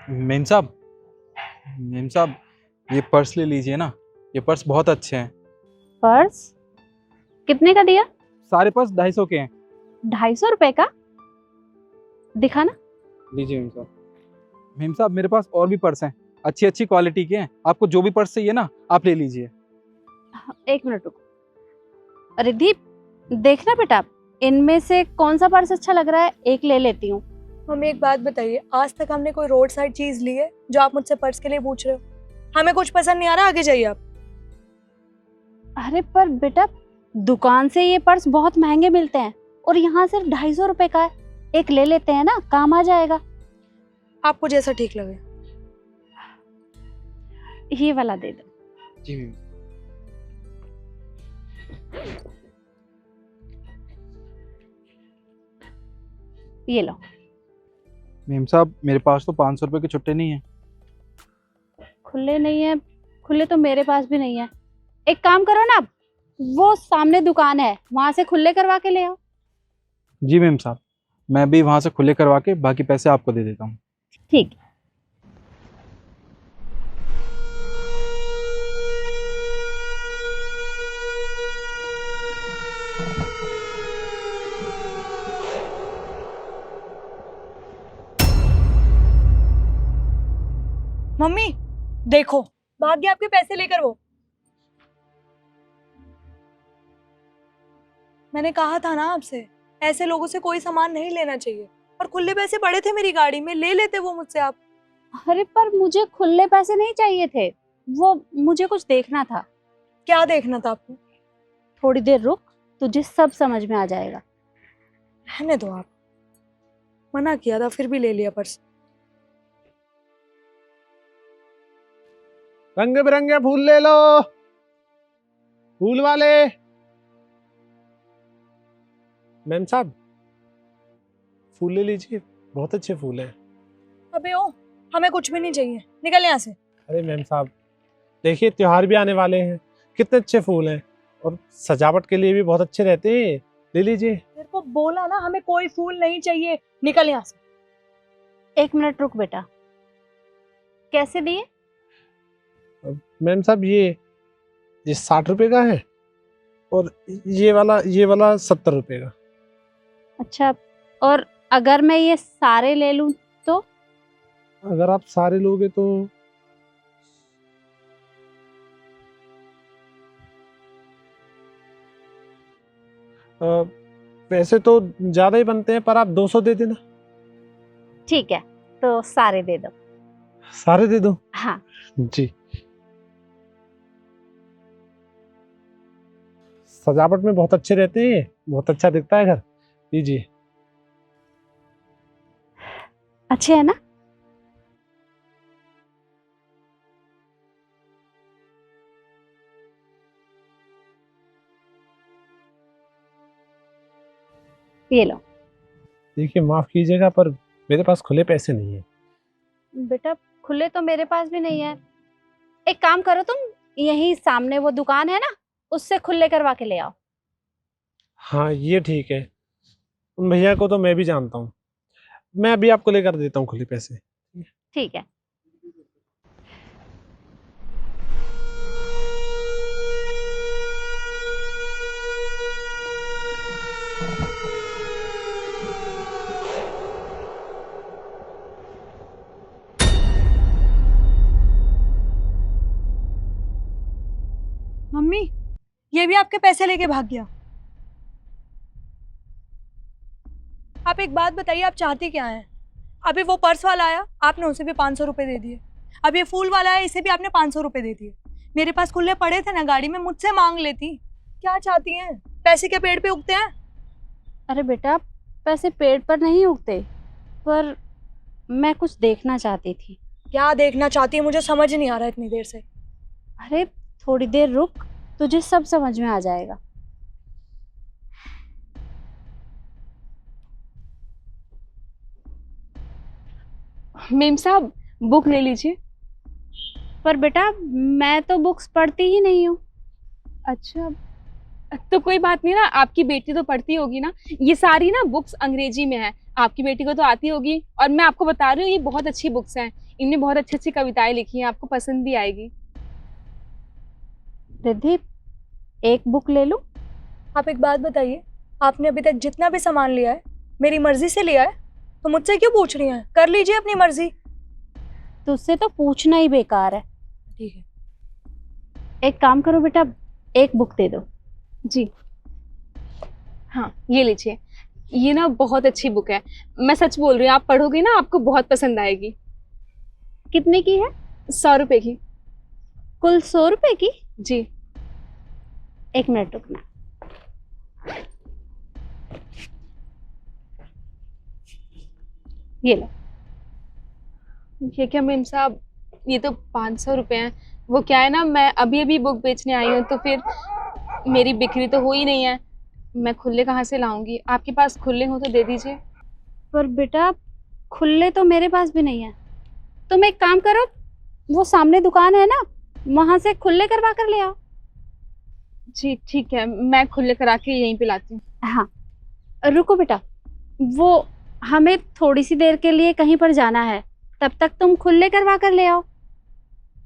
Ma'am साहब, ma'am साहब, ये पर्स ले लीजिए ना। ये पर्स बहुत अच्छे हैं। पर्स कितने का दिया? सारे पर्स 250 के हैं। 250 रुपए का? दिखा ना। लीजिए मेम साहब। मेम साहब, मेरे पास और भी पर्स हैं, अच्छी अच्छी क्वालिटी के हैं। आपको जो भी पर्स चाहिए ना, आप ले लीजिए। एक मिनट रुको। रिद्धि, देखना बेटा, इनमें से कौन सा पर्स अच्छा लग रहा है, एक ले लेती हूँ। हमें एक बात बताइए, आज तक हमने कोई रोड साइड चीज ली है जो आप मुझसे पर्स के लिए पूछ रहे हो? हमें कुछ पसंद नहीं आ रहा, आगे जाइए आप। अरे पर बेटा, दुकान से ये पर्स बहुत महंगे मिलते हैं और यहाँ सिर्फ 250 रुपए का है। एक ले लेते हैं ना, काम आ जाएगा। आपको जैसा ठीक लगे। ये वाला दे दो। जी मेम। ये लो। मेम साहब, मेरे पास तो 500 रुपए के छुट्टे नहीं है। खुले नहीं है? खुले तो मेरे पास भी नहीं है। एक काम करो ना, वो सामने दुकान है, वहां से खुले करवा के ले आओ। जी मेम साहब, मैं भी वहां से खुले करवा के बाकी पैसे आपको दे देता हूँ। ठीक। मम्मी देखो, भाग गया आपके पैसे लेकर वो। मैंने कहा था ना आपसे, ऐसे लोगों से कोई सामान नहीं लेना चाहिए। और खुले पैसे पड़े थे मेरी गाड़ी में, ले लेते वो मुझसे आप। अरे पर मुझे खुले पैसे नहीं चाहिए थे, वो मुझे कुछ देखना था। क्या देखना था आपको? थोड़ी देर रुक, तुझे सब समझ में आ जाएगा। रहने दो आप। मना किया था फिर भी ले लिया पर्स। रंग बिरंगे फूल ले लो, फूल वाले। मैम साहब, फूल ले लीजिए, बहुत अच्छे फूल हैं। अबे ओ, हमें कुछ भी नहीं चाहिए, निकल यहाँ से। अरे मैम साहब, देखिए त्योहार भी आने वाले हैं, कितने अच्छे फूल हैं और सजावट के लिए भी बहुत अच्छे रहते हैं। ले लीजिए। तेरे को बोला ना, हमें कोई फूल नहीं चाहिए, निकल यहाँ से। 1 मिनट रुक बेटा। कैसे दिए? मैम साहब, ये 60 रुपए का है और ये वाला 70 रुपए का। अच्छा, और अगर मैं ये सारे ले लूं तो? अगर आप सारे लोगे तो पैसे तो ज्यादा ही बनते हैं, पर आप 200 दे देना। ठीक है, तो सारे दे दो। सारे दे दो। हाँ। जी। सजावट में बहुत अच्छे रहते हैं, बहुत अच्छा दिखता है घर। लीजिए। अच्छे है ना? ये लो। देखिए, माफ कीजिएगा पर मेरे पास खुले पैसे नहीं है। बेटा, खुले तो मेरे पास भी नहीं है। एक काम करो, तुम यहीं सामने वो दुकान है ना, उससे खुले करवा के ले आओ। हाँ, ये ठीक है। उन भैया को तो मैं भी जानता हूँ, मैं अभी आपको लेकर देता हूँ खुले पैसे। ठीक है। मम्मी, ये भी आपके पैसे लेके भाग गया। आप एक बात बताइए, आप चाहती क्या हैं? अभी वो पर्स वाला आया, आपने उसे भी 500 रुपए दे दिए। अब ये फूल वाला आया, इसे भी आपने 500 रुपए दे दिए। मेरे पास खुले पड़े थे ना गाड़ी में, मुझसे मांग लेती। क्या चाहती हैं? पैसे क्या पेड़ पे उगते हैं? अरे बेटा, पैसे पेड़ पर नहीं उगते, पर मैं कुछ देखना चाहती थी। क्या देखना चाहती है, मुझे समझ नहीं आ रहा इतनी देर से। अरे थोड़ी देर रुक, तुझे सब समझ में आ जाएगा। मेम साहब, बुक ले लीजिए। पर बेटा, मैं तो बुक्स पढ़ती ही नहीं हूँ। अच्छा, तो कोई बात नहीं ना, आपकी बेटी तो पढ़ती होगी ना। ये सारी ना बुक्स अंग्रेजी में है, आपकी बेटी को तो आती होगी। और मैं आपको बता रही हूँ, ये बहुत अच्छी बुक्स हैं, इनमें बहुत अच्छी अच्छी कविताएं लिखी हैं, आपको पसंद भी आएगी। रिद्धि, एक बुक ले लूं? आप एक बात बताइए, आपने अभी तक जितना भी सामान लिया है मेरी मर्जी से लिया है, तो मुझसे क्यों पूछ रही हैं? कर लीजिए अपनी मर्जी। तुझसे तो पूछना ही बेकार है। ठीक है। एक काम करो बेटा, एक बुक दे दो। जी हाँ, ये लीजिए, ये ना बहुत अच्छी बुक है। मैं सच बोल रही हूँ, आप पढ़ोगे ना आपको बहुत पसंद आएगी। कितने की है? 100 रुपए की। कुल 100 रुपए की? जी। एक मिनट रुकना। ये लो। ये क्या मेम साहब, ये तो 500 रुपए हैं। वो क्या है ना, मैं अभी अभी बुक बेचने आई हूँ, तो फिर मेरी बिक्री तो हो ही नहीं है। मैं खुले कहाँ से लाऊंगी? आपके पास खुले हो तो दे दीजिए। पर बेटा, खुले तो मेरे पास भी नहीं है। तुम एक काम करो, वो सामने दुकान है ना, वहां से खुले करवा कर ले आओ। जी ठीक है, मैं खुले करा के यहीं पे लाती हूँ। हाँ, रुको बेटा, वो हमें थोड़ी सी देर के लिए कहीं पर जाना है, तब तक तुम खुले करवा कर ले आओ।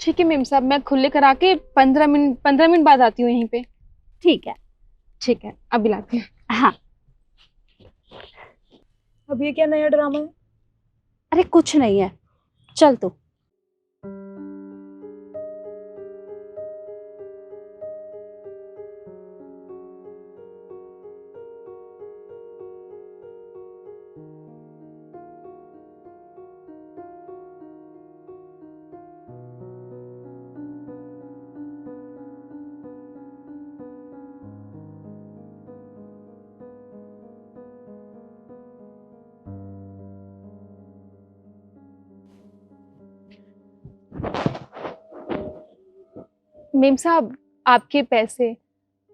ठीक है मेम साहब, मैं खुले करा के 15 मिनट बाद आती हूँ यहीं पे। ठीक है। ठीक है, अभी लाती हूँ। हाँ। अब ये क्या नया ड्रामा है? अरे कुछ नहीं है, चल तू। मेम साहब, आपके पैसे।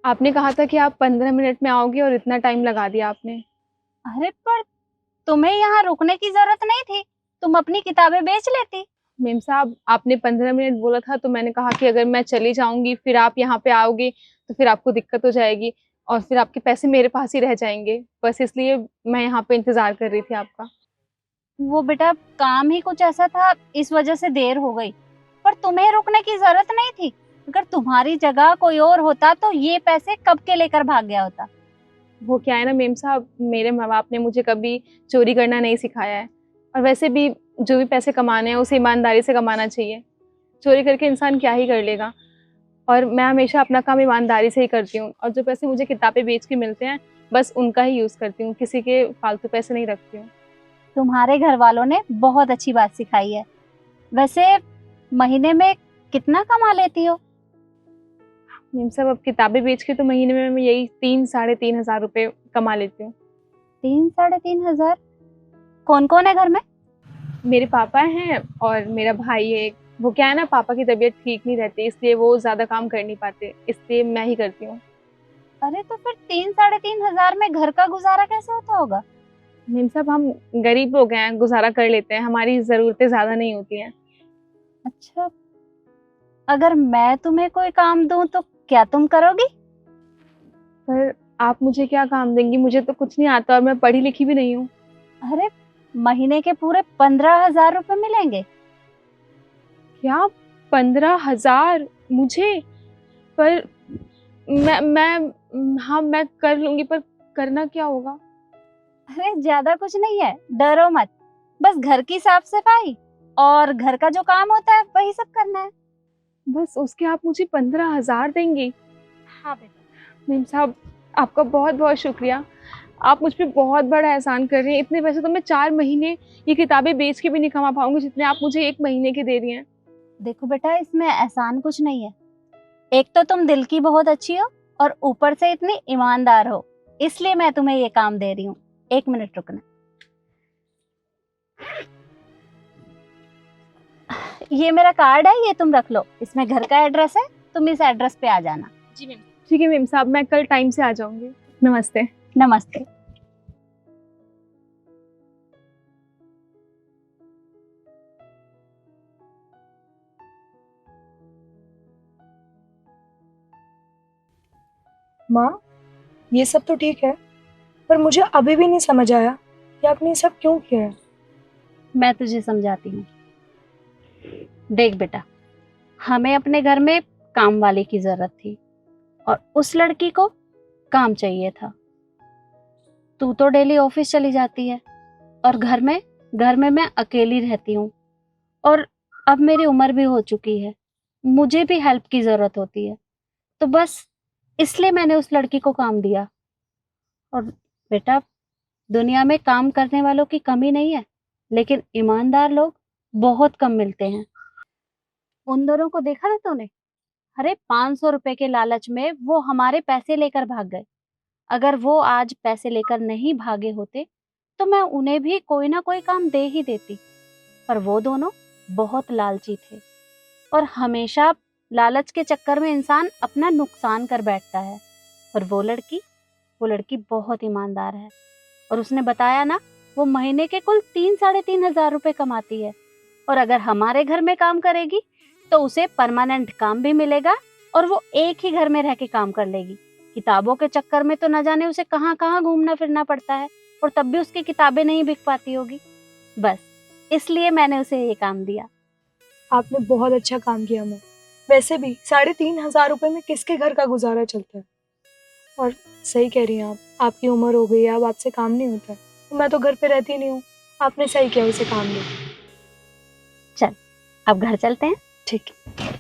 आपने कहा था कि आप 15 मिनट में आओगे और इतना टाइम लगा दिया आपने। अरे पर तुम्हें यहाँ रुकने की जरूरत नहीं थी, तुम अपनी किताबें बेच लेती। मेम साहब, आपने 15 मिनट बोला था, तो मैंने कहा कि अगर मैं चली जाऊंगी फिर आप यहाँ पे आओगे तो फिर आपको दिक्कत हो जाएगी और फिर आपके पैसे मेरे पास ही रह जाएंगे। बस इसलिए मैं यहाँ पे इंतजार कर रही थी आपका। वो बेटा, काम ही कुछ ऐसा था, इस वजह से देर हो गई। पर तुम्हें रुकने की जरूरत नहीं थी। अगर तुम्हारी जगह कोई और होता तो ये पैसे कब के लेकर भाग गया होता। वो क्या है ना मेम साहब, मेरे माँ बाप ने मुझे कभी चोरी करना नहीं सिखाया है। और वैसे भी जो भी पैसे कमाने हैं उसे ईमानदारी से कमाना चाहिए। चोरी करके इंसान क्या ही कर लेगा। और मैं हमेशा अपना काम ईमानदारी से ही करती हूँ, और जो पैसे मुझे किताबें बेच के मिलते हैं बस उनका ही यूज़ करती हूँ, किसी के फालतू पैसे नहीं रखती हूँ। तुम्हारे घर वालों ने बहुत अच्छी बात सिखाई है। वैसे महीने में कितना कमा लेती हो? मेम साहब, अब किताबें बेच के तो महीने में मैं यही 3-3.5 हजार रुपए कमा लेती हूँ। 3-3.5 हजार? कौन कौन है घर में? मेरे पापा हैं और मेरा भाई है एक। वो क्या है ना, पापा की तबीयत ठीक नहीं रहती, इसलिए वो ज्यादा काम कर नहीं पाते, इसलिए मैं ही करती हूँ। अरे तो फिर 3-3.5 हजार में घर का गुजारा कैसे होता होगा? मेम साहब, हम गरीब लोग हैं, गुजारा कर लेते हैं, हमारी जरूरतें ज्यादा नहीं होती हैं। अच्छा, अगर मैं तुम्हें कोई काम दूं तो क्या तुम करोगी? पर आप मुझे क्या काम देंगी? मुझे तो कुछ नहीं आता और मैं पढ़ी लिखी भी नहीं हूँ। अरे, महीने के पूरे 15 हजार रुपए मिलेंगे। क्या? 15 हजार मुझे? पर मैं हाँ, मैं कर लूंगी, पर करना क्या होगा? अरे ज्यादा कुछ नहीं है, डरो मत। बस घर की साफ सफाई और घर का जो काम होता है वही सब करना है। बस उसके आप मुझे 15 हजार देंगी? हाँ बेटा। मेम साहब, आपका बहुत बहुत शुक्रिया। आप मुझ पे बहुत बड़ा एहसान कर रही हैं। इतने पैसे तो मैं 4 महीने ये किताबें बेच के भी नहीं कमा पाऊंगी जितने आप मुझे 1 महीने के दे रही हैं। देखो बेटा, इसमें एहसान कुछ नहीं है। एक तो तुम दिल की बहुत अच्छी हो और ऊपर से इतनी ईमानदार हो, इसलिए मैं तुम्हें ये काम दे रही हूँ। 1 मिनट रुकना। ये मेरा कार्ड है, ये तुम रख लो। इसमें घर का एड्रेस है, तुम इस एड्रेस पे आ जाना। जी मैम। ठीक है मेम साहब, मैं कल टाइम से आ जाऊंगी। नमस्ते। नमस्ते। माँ, ये सब तो ठीक है, पर मुझे अभी भी नहीं समझ आया कि आपने ये सब क्यों किया है। मैं तुझे समझाती हूँ। देख बेटा, हमें अपने घर में काम वाले की जरूरत थी और उस लड़की को काम चाहिए था। तू तो डेली ऑफिस चली जाती है और घर में मैं अकेली रहती हूँ, और अब मेरी उम्र भी हो चुकी है, मुझे भी हेल्प की जरूरत होती है। तो बस इसलिए मैंने उस लड़की को काम दिया। और बेटा, दुनिया में काम करने वालों की कमी नहीं है, लेकिन ईमानदार लोग बहुत कम मिलते हैं। उन दोनों को देखा था तूने? अरे 500 रुपए के लालच में वो हमारे पैसे लेकर भाग गए। अगर वो आज पैसे लेकर नहीं भागे होते तो मैं उन्हें भी कोई ना कोई काम दे ही देती। पर वो दोनों बहुत लालची थे, और हमेशा लालच के चक्कर में इंसान अपना नुकसान कर बैठता है। और वो लड़की बहुत ईमानदार है, और उसने बताया ना, वो महीने के कुल 3-3.5 हजार रुपए कमाती है। और अगर हमारे घर में काम करेगी तो उसे परमानेंट काम भी मिलेगा, और वो एक ही घर में रह के काम कर लेगी। किताबों के चक्कर में तो न जाने उसे कहाँ कहाँ घूमना फिरना पड़ता है, और तब भी उसकी किताबें नहीं बिक पाती होगी। बस इसलिए मैंने उसे ये काम दिया। आपने बहुत अच्छा काम किया माँ। वैसे भी 3,500 रुपए में किसके घर का गुजारा चलता है। और सही कह रही हैं आप, आपकी उम्र हो गई है, अब आपसे काम नहीं होता है। तो मैं तो घर पे रहती नहीं हूँ, आपने सही किया उसे काम दिया। चल अब घर चलते हैं। ठीक है।